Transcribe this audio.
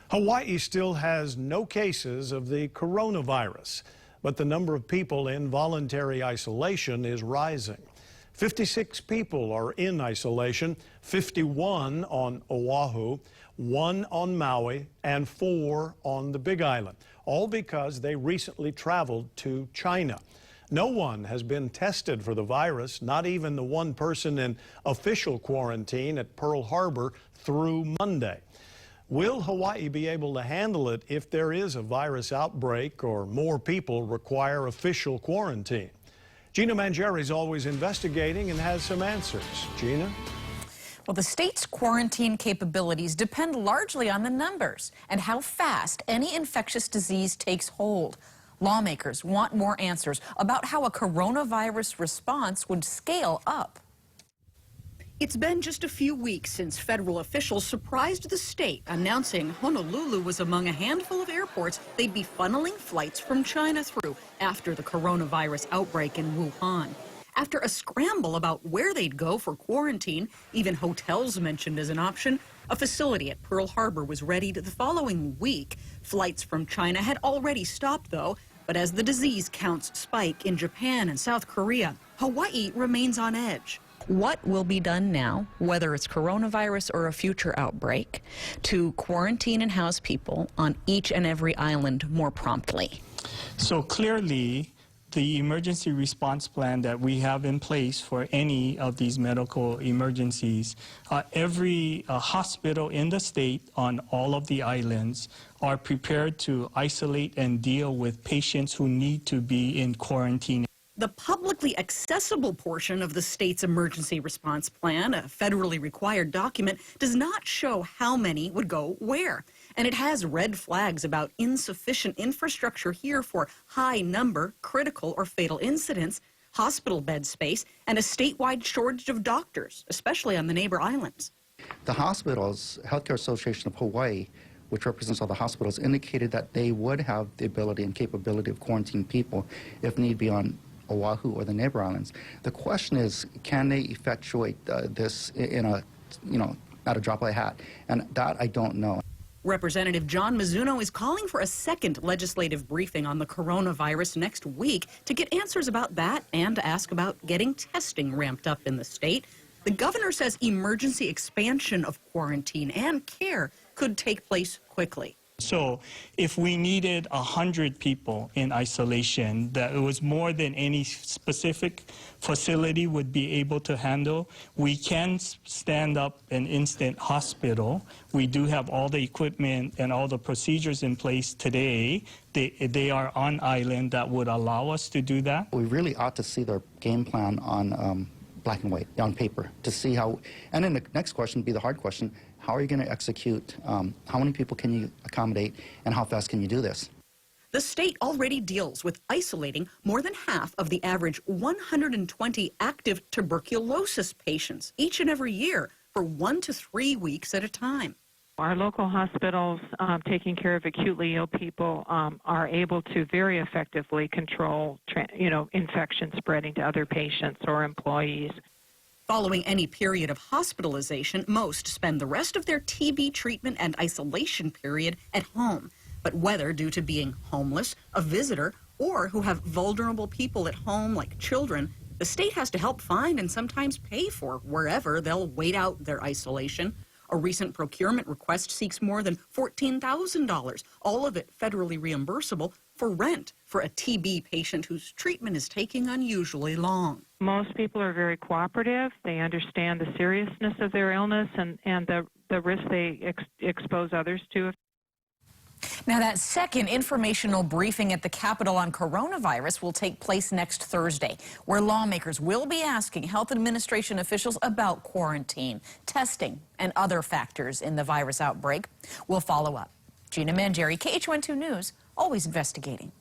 Hawaii still has no cases of the coronavirus, but the number of people in voluntary isolation is rising. 56 people are in isolation, 51 on Oahu, 1 on Maui, and 4 on the Big Island, all because they recently traveled to China. No one has been tested for the virus, not even the one person in official quarantine at Pearl Harbor through Monday. Will Hawaii be able to handle it if there is a virus outbreak or more people require official quarantine? Gina Mangieri is always investigating and has some answers. Gina? Well, the state's quarantine capabilities depend largely on the numbers and how fast any infectious disease takes hold. Lawmakers want more answers about how a coronavirus response would scale up. It's been just a few weeks since federal officials surprised the state, announcing Honolulu was among a handful of airports they'd be funneling flights from China through after the coronavirus outbreak in Wuhan. After a scramble about where they'd go for quarantine, even hotels mentioned as an option, a facility at Pearl Harbor was readied the following week. Flights from China had already stopped, though, but as the disease counts spike in Japan and South Korea, Hawaii remains on edge. What will be done now, whether it's coronavirus or a future outbreak, to quarantine and house people on each and every island more promptly? So clearly, the emergency response plan that we have in place for any of these medical emergencies, every hospital in the state on all of the islands are prepared to isolate and deal with patients who need to be in quarantine. The publicly accessible portion of the state's emergency response plan, a federally required document, does not show how many would go where. And it has red flags about insufficient infrastructure here for high number, critical or fatal incidents, hospital bed space, and a statewide shortage of doctors, especially on the neighbor islands. The hospitals, Healthcare Association of Hawaii, which represents all the hospitals, indicated that they would have the ability and capability of quarantining people if need be on Oahu or the neighbor islands. The question is, can they effectuate this in a, at a drop of a hat? And that I don't know. Representative John Mizuno is calling for a second legislative briefing on the coronavirus next week to get answers about that and to ask about getting testing ramped up in the state. The governor says emergency expansion of quarantine and care could take place quickly. So if we needed 100 people in isolation, that it was more than any specific facility would be able to handle, we can stand up an instant hospital. We do have all the equipment and all the procedures in place today. They are on island that would allow us to do that. We really ought to see their game plan on black and white, on paper, to see how, and then the next question would be the hard question, how are you going to execute, how many people can you accommodate, and how fast can you do this? The state already deals with isolating more than half of the average 120 active tuberculosis patients each and every year for 1 to 3 weeks at a time. Our local hospitals taking care of acutely ill people are able to very effectively control, infection spreading to other patients or employees. Following any period of hospitalization, most spend the rest of their TB treatment and isolation period at home. But whether due to being homeless, a visitor, or who have vulnerable people at home like children, the state has to help find and sometimes pay for wherever they'll wait out their isolation. A recent procurement request seeks more than $14,000, all of it federally reimbursable, for rent for a TB patient whose treatment is taking unusually long. Most people are very cooperative. They understand the seriousness of their illness and the risk they expose others to. Now, that second informational briefing at the Capitol on coronavirus will take place next Thursday, where lawmakers will be asking health administration officials about quarantine, testing, and other factors in the virus outbreak. We'll follow up. Gina Mangieri, KHON2 News, always investigating.